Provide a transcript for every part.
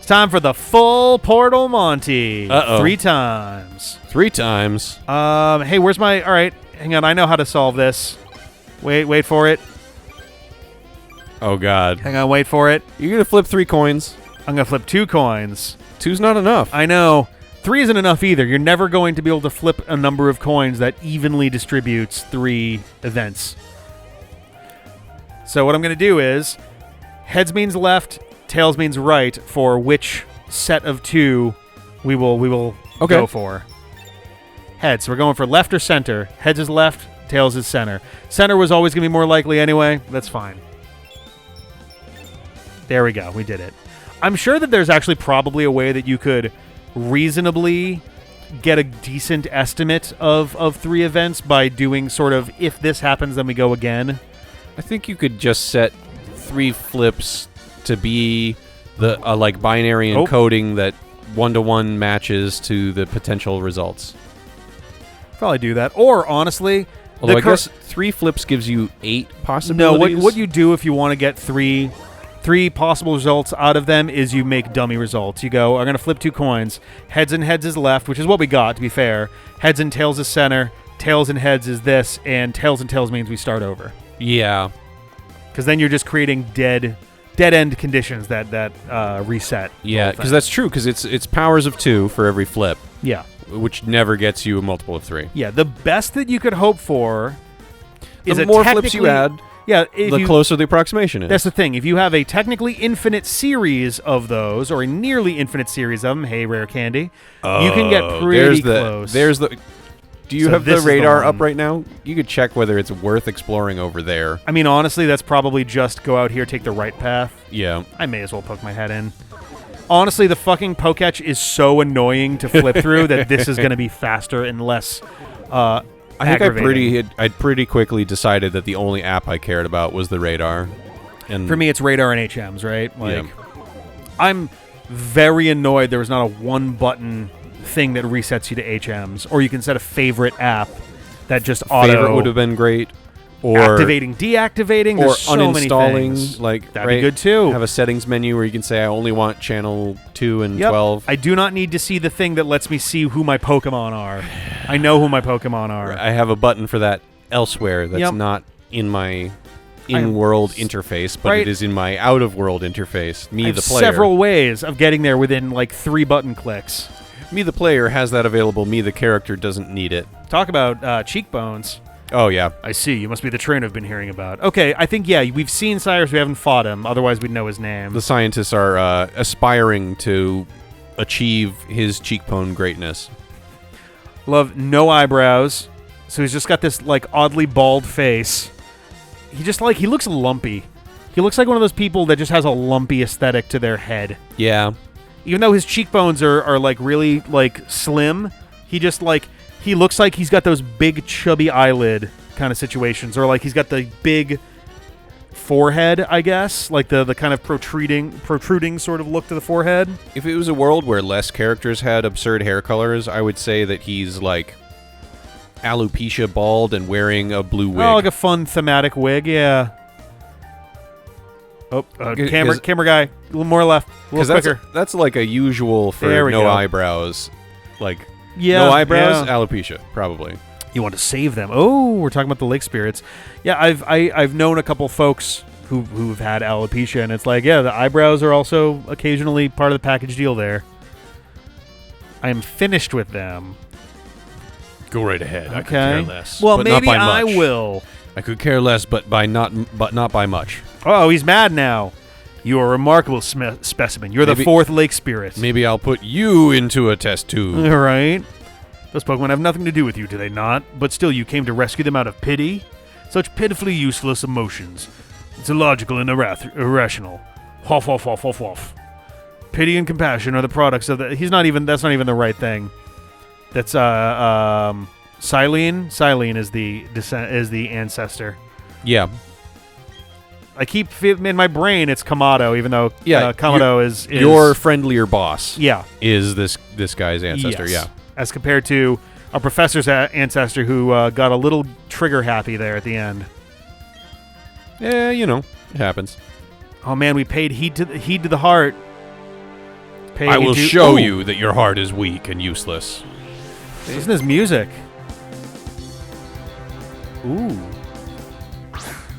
It's time for the full Portal Monty. Uh-oh. 3 times. 3 times. Hey, where's my... All right, hang on. I know how to solve this. Wait for it. Oh, God. Hang on, wait for it. You're going to flip 3 coins. I'm going to flip 2 coins. 2's not enough. I know. 3 isn't enough either. You're never going to be able to flip a number of coins that evenly distributes 3 events. So what I'm going to do is, heads means left, tails means right for which set of 2 we will go for. Heads. We're going for left or center. Heads is left, tails is center. Center was always going to be more likely anyway. That's fine. There we go. We did it. I'm sure that there's actually probably a way that you could reasonably get a decent estimate of 3 events by doing sort of, if this happens, then we go again. I think you could just set 3 flips to be the like binary encoding that 1-to-1 matches to the potential results. Probably do that. Or, honestly... Although I guess 3 flips gives you 8 possibilities. No, what you do if you want to get 3 possible results out of them is you make dummy results. You go, I'm going to flip 2 coins. Heads and heads is left, which is what we got, to be fair. Heads and tails is center. Tails and heads is this. And tails and tails means we start over. Yeah. Because then you're just creating dead-end conditions that reset. Yeah, because that's true, because it's powers of 2 for every flip. Yeah. Which never gets you a multiple of 3. Yeah, the best that you could hope for is the more flips you add, the closer the approximation is. That's the thing. If you have a technically infinite series of those, or a nearly infinite series of them, hey, Rare Candy, you can get pretty close. Do you have the radar up right now? You could check whether it's worth exploring over there. I mean, honestly, that's probably just go out here, take the right path. Yeah. I may as well poke my head in. Honestly, the fucking Poketch is so annoying to flip through that this is going to be faster and less I think I'd pretty quickly decided that the only app I cared about was the radar. And for me, it's radar and HMs, right? Like, I'm very annoyed there was not a 1-button thing that resets you to HMs, or you can set a favorite app that just auto. Favorite would have been great. Or activating, deactivating, or there's so many things. Like that'd be good too. Have a settings menu where you can say I only want channel 2 and 12. I do not need to see the thing that lets me see who my Pokemon are. I know who my Pokemon are. I have a button for that elsewhere that's not in my in-world interface, but it is in my out-of-world interface. Me, the player. Several ways of getting there within like 3 button clicks. Me, the player, has that available. Me, the character, doesn't need it. Talk about cheekbones. Oh, yeah. I see. You must be the trainer I've been hearing about. Okay, I think, we've seen Cyrus. We haven't fought him. Otherwise, we'd know his name. The scientists are aspiring to achieve his cheekbone greatness. Love no eyebrows. So he's just got this, like, oddly bald face. He looks lumpy. He looks like one of those people that just has a lumpy aesthetic to their head. Yeah. Even though his cheekbones are like, really, like, slim, he just, like... He looks like he's got those big, chubby eyelid kind of situations. Or like he's got the big forehead, I guess. Like the kind of protruding sort of look to the forehead. If it was a world where less characters had absurd hair colors, I would say that he's like alopecia bald and wearing a blue wig. Oh, like a fun thematic wig, yeah. Oh, camera guy. A little more left. A little quicker. That's like a usual for no eyebrows. Like... Yeah, no eyebrows, alopecia, probably. You want to save them. Oh, we're talking about the lake spirits. Yeah, I've known a couple folks who've had alopecia, and it's like, the eyebrows are also occasionally part of the package deal there. I am finished with them. Go right ahead. Okay. I could care less. Well, but maybe not by I much. will. I could care less, but not by much. Oh, he's mad now. You are a remarkable specimen. You're the 4th lake spirit. Maybe I'll put you into a test tube. All right. Those Pokemon have nothing to do with you, do they not? But still, you came to rescue them out of pity? Such pitifully useless emotions. It's illogical and irrational. Hoff, hoff, hoff, hoff, hoff. Pity and compassion are the products of the... That's not even the right thing. That's, Silene? Silene is the ancestor. Yeah. I keep in my brain it's Kamado, even though Kamado is your friendlier boss. Yeah, is this guy's ancestor? Yes. Yeah, as compared to a professor's ancestor who got a little trigger happy there at the end. Yeah, it happens. Oh man, we paid heed to the heart. I will show you that your heart is weak and useless. Listen to this music. Ooh.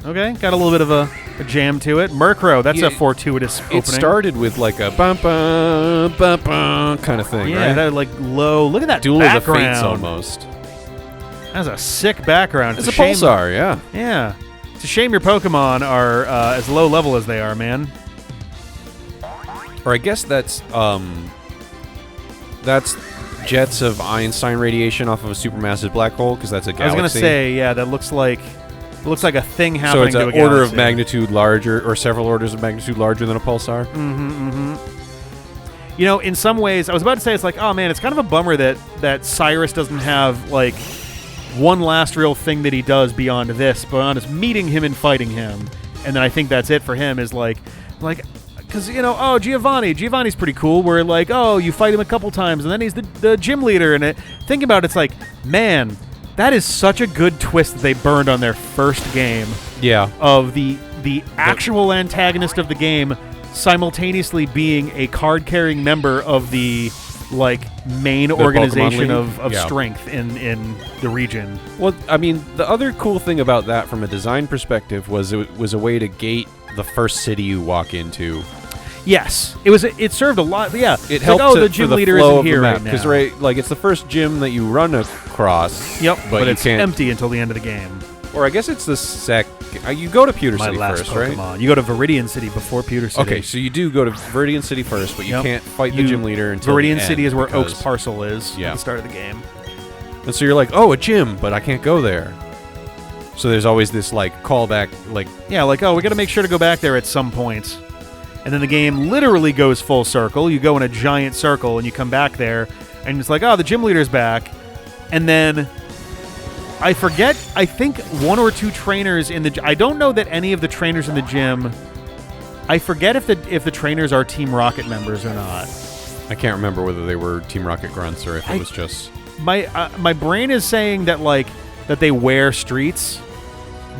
Okay, got a little bit of a jam to it. Murkrow, that's a fortuitous opening. It started with like a bum-bum kind of thing, right? Yeah, that like low. Look at that Duel background. of the Fates almost. That's a sick background. It's a pulsar, yeah. Yeah. It's a shame your Pokemon are as low level as they are, man. Or I guess that's jets of Einstein radiation off of a supermassive black hole, because that's a galaxy. I was gonna say, yeah, that looks like a thing happening to a galaxy. So it's an order of magnitude larger, or several orders of magnitude larger than a pulsar. You know, in some ways, I was about to say, it's like, oh man, it's kind of a bummer that Cyrus doesn't have like one last real thing that he does beyond us meeting him and fighting him, and then I think that's it for him. Is like, because Giovanni's pretty cool. Where like, oh, you fight him a couple times, and then he's the gym leader, and think about it, it's like, man, that is such a good twist that they burned on their first game. Yeah, of the actual antagonist of the game simultaneously being a card-carrying member of the main organization of strength in the region. Well, I mean, the other cool thing about that from a design perspective was it was a way to gate the first city you walk into. Yes, it served a lot. Yeah, it helped the gym leader isn't here right now, because it's the first gym that you run across. Yep, but it's empty until the end of the game. Or I guess it's the you go to Pewter City first, Pokemon. Right? You go to Viridian City before Pewter City. Okay, so you do go to Viridian City first, but you can't fight the gym leader until Viridian the City end is where Oak's Parcel is at the start of the game. And so you're like, oh, a gym, but I can't go there. So there's always this callback, oh, we got to make sure to go back there at some point. And then the game literally goes full circle. You go in a giant circle and you come back there, and it's like, oh, the gym leader's back. And then I think one or two trainers in the... I don't know that any of the trainers in the gym... I forget if the trainers are Team Rocket members or not. I can't remember whether they were Team Rocket grunts or if it was just... My brain is saying that that they wear streets,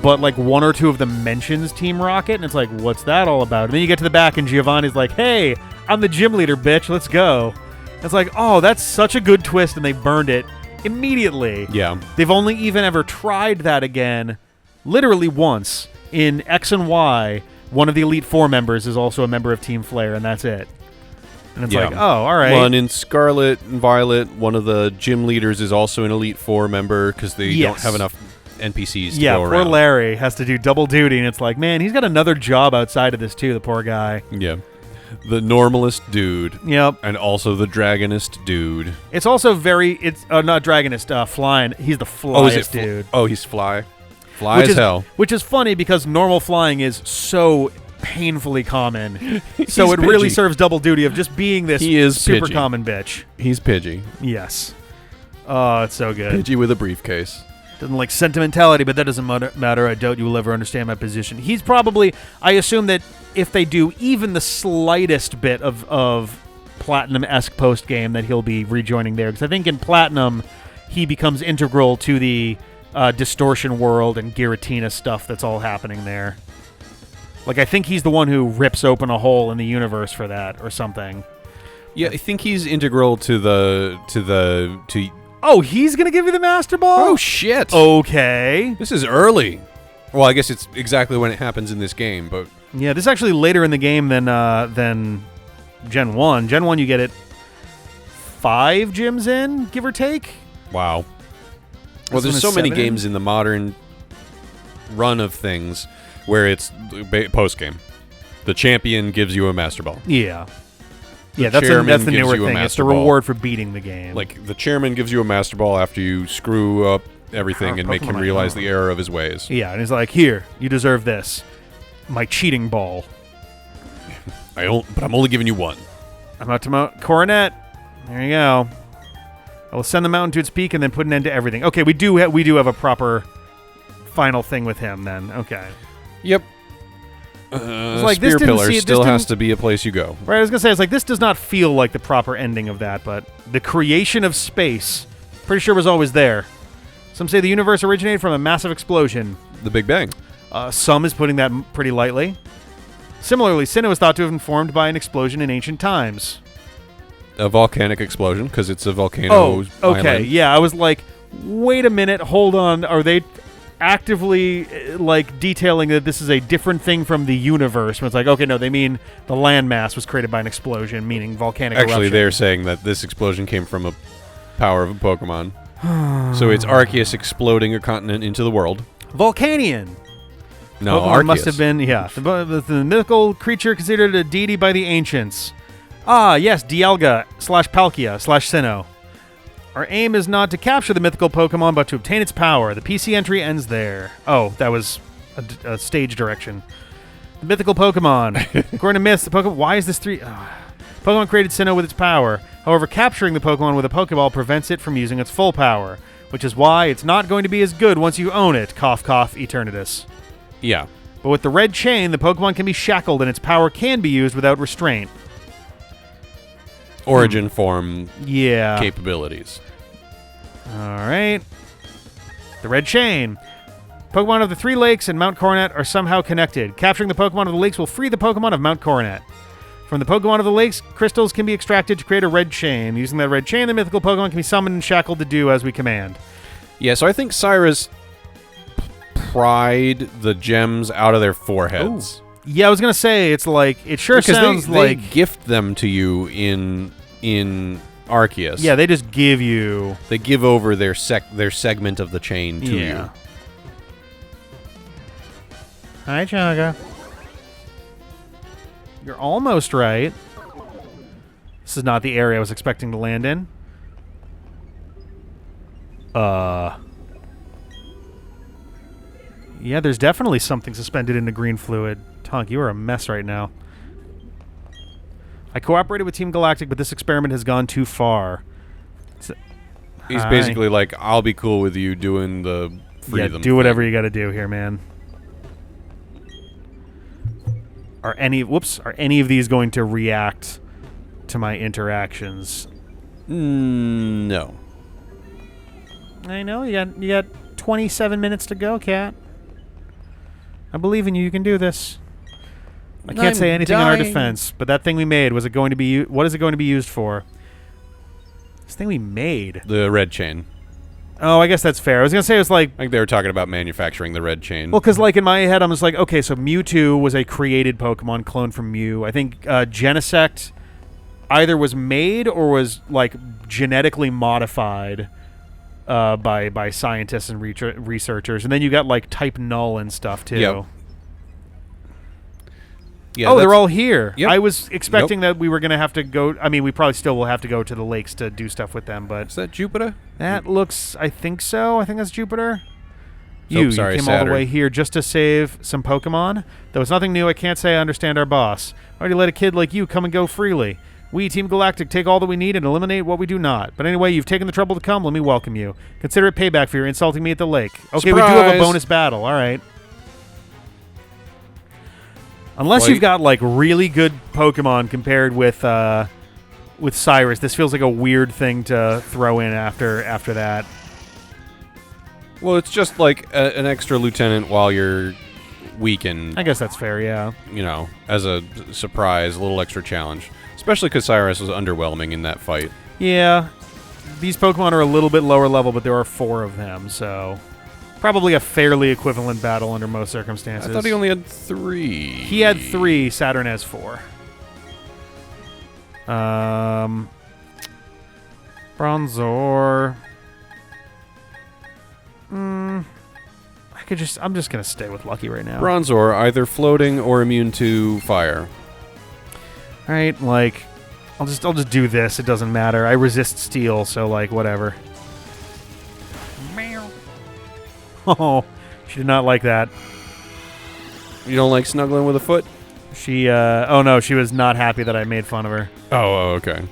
but one or two of them mentions Team Rocket, and it's like, what's that all about? And then you get to the back and Giovanni's like, hey, I'm the gym leader, bitch, let's go. And it's like, oh, that's such a good twist, and they burned it immediately. Yeah. They've only even ever tried that again literally once. In X and Y, one of the Elite Four members is also a member of Team Flare, and that's it. And it's like, oh, all right. Well, and in Scarlet and Violet, one of the gym leaders is also an Elite Four member because they don't have enough NPCs to go around. Yeah, poor Larry has to do double duty, and it's like, man, he's got another job outside of this too, the poor guy. Yeah. The normalist dude. Yep. And also the dragonist dude. It's also it's not dragonist, flying. He's the flyest dude. He's fly. Fly as hell. Which is funny because normal flying is so painfully common. So it Pidgey. really serves double duty of just being this super Pidgey. common bitch. He's Pidgey. Yes. Oh, it's so good. Pidgey with a briefcase. Doesn't like sentimentality, but that doesn't matter. I doubt you will ever understand my position. He's probably... I assume that if they do even the slightest bit of Platinum-esque post-game, that he'll be rejoining there. Because I think in Platinum, he becomes integral to the Distortion world and Giratina stuff that's all happening there. I think he's the one who rips open a hole in the universe for that or something. Yeah, I think he's integral to Oh, he's going to give you the Master Ball? Oh, shit. Okay. This is early. Well, I guess it's exactly when it happens in this game, but... Yeah, this is actually later in the game than Gen 1. Gen 1, you get it 5 gyms in, give or take. Wow. Well, there's so many games in the modern run of things where it's post-game. The champion gives you a Master Ball. Yeah. Yeah, that's the newer thing. It's the reward for beating the game. The chairman gives you a Master Ball after you screw up everything and make him realize the error of his ways. Yeah, and he's like, here, you deserve this. My cheating ball. But I'm only giving you one. I'm out to Mount Coronet. There you go. I will send the mountain to its peak and then put an end to everything. Okay, we do have a proper final thing with him then. Okay. Yep. Spear Pillar still has to be a place you go. Right, I was going to say, this does not feel like the proper ending of that, but the creation of space, pretty sure was always there. Some say the universe originated from a massive explosion. The Big Bang. Some is putting that pretty lightly. Similarly, Sinnoh is thought to have been formed by an explosion in ancient times. a volcanic explosion because it's a volcano. Oh, okay. island. Yeah, I was like, wait a minute, hold on. Are they actively like detailing that this is a different thing from the universe? When it's like, okay, no, they mean the landmass was created by an explosion, meaning volcanic Actually, eruption. they're saying that this explosion came from a power of a Pokemon. So it's Arceus exploding a continent into the world. Volcanion. No, Pokemon Arceus. must have been, the mythical creature considered a deity by the ancients. Ah, yes, Dialga / Palkia / Sinnoh. Our aim is not to capture the mythical Pokemon, but to obtain its power. The PC entry ends there. Oh, that was a stage direction. The mythical Pokemon. According to myths, the Pokemon... Why is this 3... Pokemon created Sinnoh with its power. However, capturing the Pokemon with a Pokeball prevents it from using its full power, which is why it's not going to be as good once you own it. Cough, cough, Eternatus. Yeah. But with the red chain, the Pokemon can be shackled and its power can be used without restraint. Origin form Yeah. capabilities. All right. The red chain. Pokemon of the Three Lakes and Mount Coronet are somehow connected. Capturing the Pokemon of the Lakes will free the Pokemon of Mount Coronet. From the Pokemon of the Lakes, crystals can be extracted to create a red chain. Using that red chain, the mythical Pokemon can be summoned and shackled to do as we command. Yeah, so I think Cyrus pried the gems out of their foreheads. Yeah, I was gonna say it's like it sure Because sounds they like gift them to you in Arceus. yeah, they just give you They give over their segment of the chain to you. Hi, Chaga. You're almost right. This is not the area I was expecting to land in. Yeah, there's definitely something suspended in the green fluid. Tonk, you are a mess right now. I cooperated with Team Galactic, but this experiment has gone too far. He's basically like, I'll be cool with you doing the free them. Do whatever you got to do here, man. Are any of these going to react to my interactions? No. I know you got 27 minutes to go, Cat. I believe in you. You can do this. I can't say anything in our defense, but that thing we made, was it going to be what is it going to be used for? This thing we made. The red chain. Oh, I guess that's fair. I was gonna say it was like I think they were talking about manufacturing the red chain. well, because like in my head, I'm just like, okay, so Mewtwo was a created Pokemon clone from Mew. I think Genesect either was made or was like genetically modified by scientists and researchers, and then you got like Type Null and stuff too. Yep. Yeah, oh, they're all here. Yep. I was expecting that we were going to have to go... I mean, we probably still will have to go to the lakes to do stuff with them, but... Is that Jupiter? That looks... I think so. I think that's Jupiter. Oh, You sorry, came all Saturn. the way here just to save some Pokemon? Though it's nothing new, I can't say I understand our boss. I already let a kid like you come and go freely. We, Team Galactic, take all that we need and eliminate what we do not. But anyway, you've taken the trouble to come. Let me welcome you. Consider it payback for your insulting me at the lake. Okay, Surprise! we do have a bonus battle. All right. Unless you've got like really good Pokemon compared with Cyrus, this feels like a weird thing to throw in after that. Well, it's just like an extra lieutenant while you're weakened. I guess that's fair, yeah. You know, as a surprise, a little extra challenge. Especially because Cyrus was underwhelming in that fight. Yeah, these Pokemon are a little bit lower level, but there are 4 of them, so probably a fairly equivalent battle under most circumstances. I thought he only had 3. He had 3. Saturn has 4. Bronzor. I'm just gonna stay with Lucky right now. Bronzor, either floating or immune to fire. All right, like I'll just do this. It doesn't matter. I resist steel, so like whatever. Meow. Oh, she did not like that. You don't like snuggling with a foot? She oh no, she was not happy that I made fun of her. Oh, okay.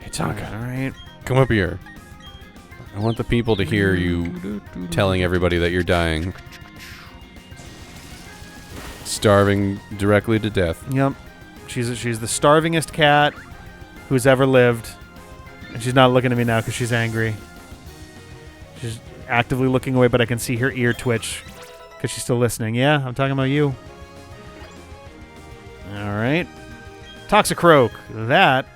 Hey, Tonka. All right. Come up here. I want the people to hear you telling everybody that you're dying. Starving directly to death. Yep. She's the starvingest cat who's ever lived. And she's not looking at me now because she's angry. She's actively looking away, but I can see her ear twitch because she's still listening. Yeah, I'm talking about you. All right. Toxicroak. That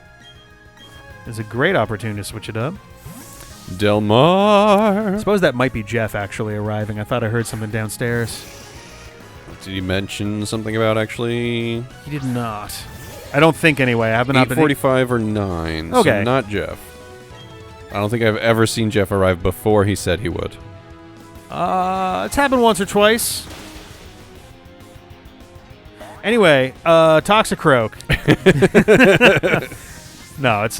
is a great opportunity to switch it up. Delmar. I suppose that might be Jeff actually arriving. I thought I heard something downstairs. Did he mention something about actually? He did not. I don't think anyway. I haven't. 8:45 or 9. Okay. So not Jeff. I don't think I've ever seen Jeff arrive before he said he would. It's happened once or twice. Anyway, Toxicroak. No, it's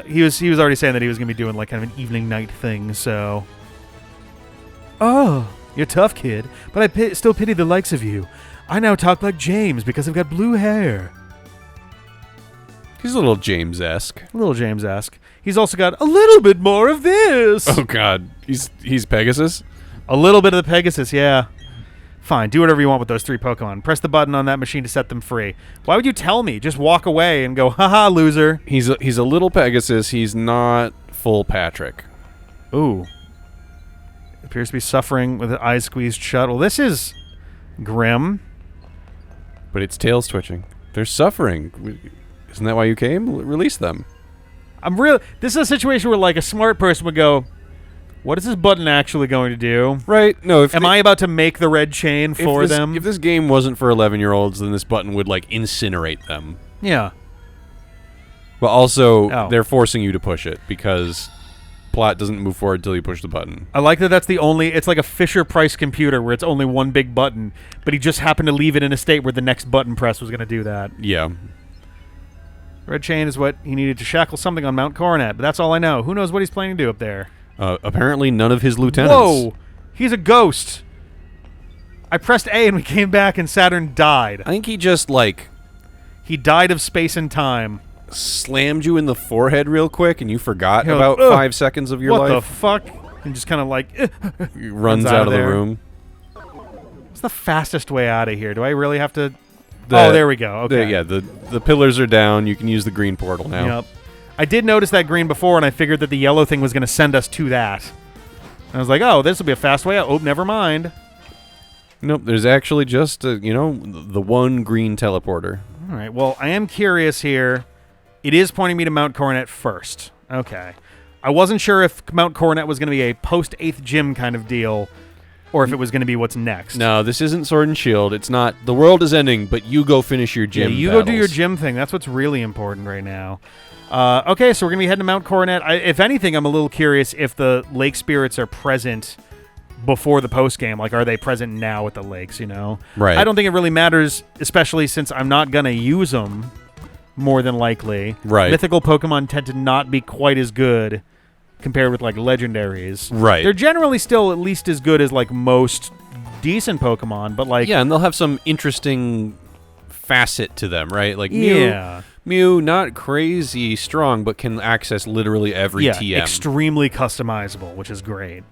he was already saying that he was gonna be doing like kind of an evening night thing. So, oh, you're tough, kid, but I still pity the likes of you. I now talk like James because I've got blue hair. He's a little James-esque. A little James-esque. He's also got a little bit more of this. Oh God, he's Pegasus. A little bit of the Pegasus, yeah. Fine, do whatever you want with those 3 Pokemon. Press the button on that machine to set them free. Why would you tell me? Just walk away and go, haha, loser. He's a little Pegasus. He's not full Patrick. Ooh. Appears to be suffering with his eyes squeezed shut. Well, this is grim. But its tail's twitching. They're suffering. Isn't that why you came? Release them. This is a situation where, like, a smart person would go, what is this button actually going to do? Right. No. Am I about to make the red chain for them? If this game wasn't for 11-year-olds, then this button would, like, incinerate them. Yeah. But also, they're forcing you to push it because plot doesn't move forward until you push the button. I like that that's the only... It's like a Fisher-Price computer where it's only one big button, but he just happened to leave it in a state where the next button press was going to do that. Yeah. Red chain is what he needed to shackle something on Mount Coronet, but that's all I know. Who knows what he's planning to do up there? Apparently none of his lieutenants. Whoa! He's a ghost. I pressed A and we came back and Saturn died. I think he just, like... He died of space and time. Slammed you in the forehead real quick and you forgot about 5 seconds of your life. What the fuck? And just kind of like... He runs out of the room. What's the fastest way out of here? Do I really have to... there we go. Okay. The pillars are down. You can use the green portal now. Yep. I did notice that green before, and I figured that the yellow thing was going to send us to that. And I was like, oh, this will be a fast way out. Oh, never mind. Nope, there's actually just, the one green teleporter. All right, well, I am curious here. It is pointing me to Mount Coronet first. Okay. I wasn't sure if Mount Coronet was going to be a post-8th gym kind of deal, or if it was going to be what's next. No, this isn't Sword and Shield. It's not, the world is ending, but you go finish your gym go do your gym thing. That's what's really important right now. Okay, so we're going to be heading to Mount Coronet. If anything, I'm a little curious if the lake spirits are present before the post-game. Like, are they present now at the lakes, Right. I don't think it really matters, especially since I'm not going to use them, more than likely. Right. Mythical Pokemon tend to not be quite as good compared with, like, legendaries. Right. They're generally still at least as good as, like, most decent Pokemon, but, like... Yeah, and they'll have some interesting facet to them, right? Like, Mew, not crazy strong, but can access literally every TM. Extremely customizable, which is great.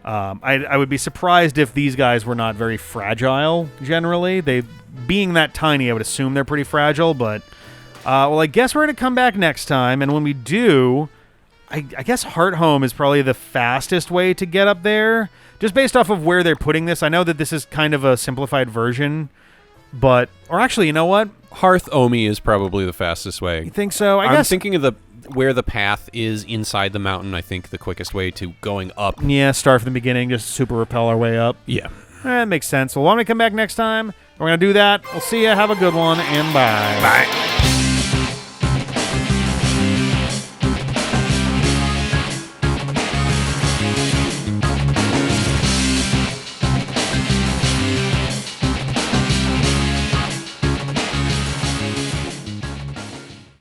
I would be surprised if these guys were not very fragile, generally. Being that tiny, I would assume they're pretty fragile, but... well, I guess we're going to come back next time, and when we do, I guess Heart Home is probably the fastest way to get up there, just based off of where they're putting this. I know that this is kind of a simplified version, but... Or actually, you know what? Hearth Omi is probably the fastest way. You think so? I'm thinking of where the path is inside the mountain. I think the quickest way to going up. Yeah, start from the beginning, just super repel our way up. Yeah. That makes sense. Well, why don't we come back next time? We're going to do that. We'll see you. Have a good one, and bye. Bye.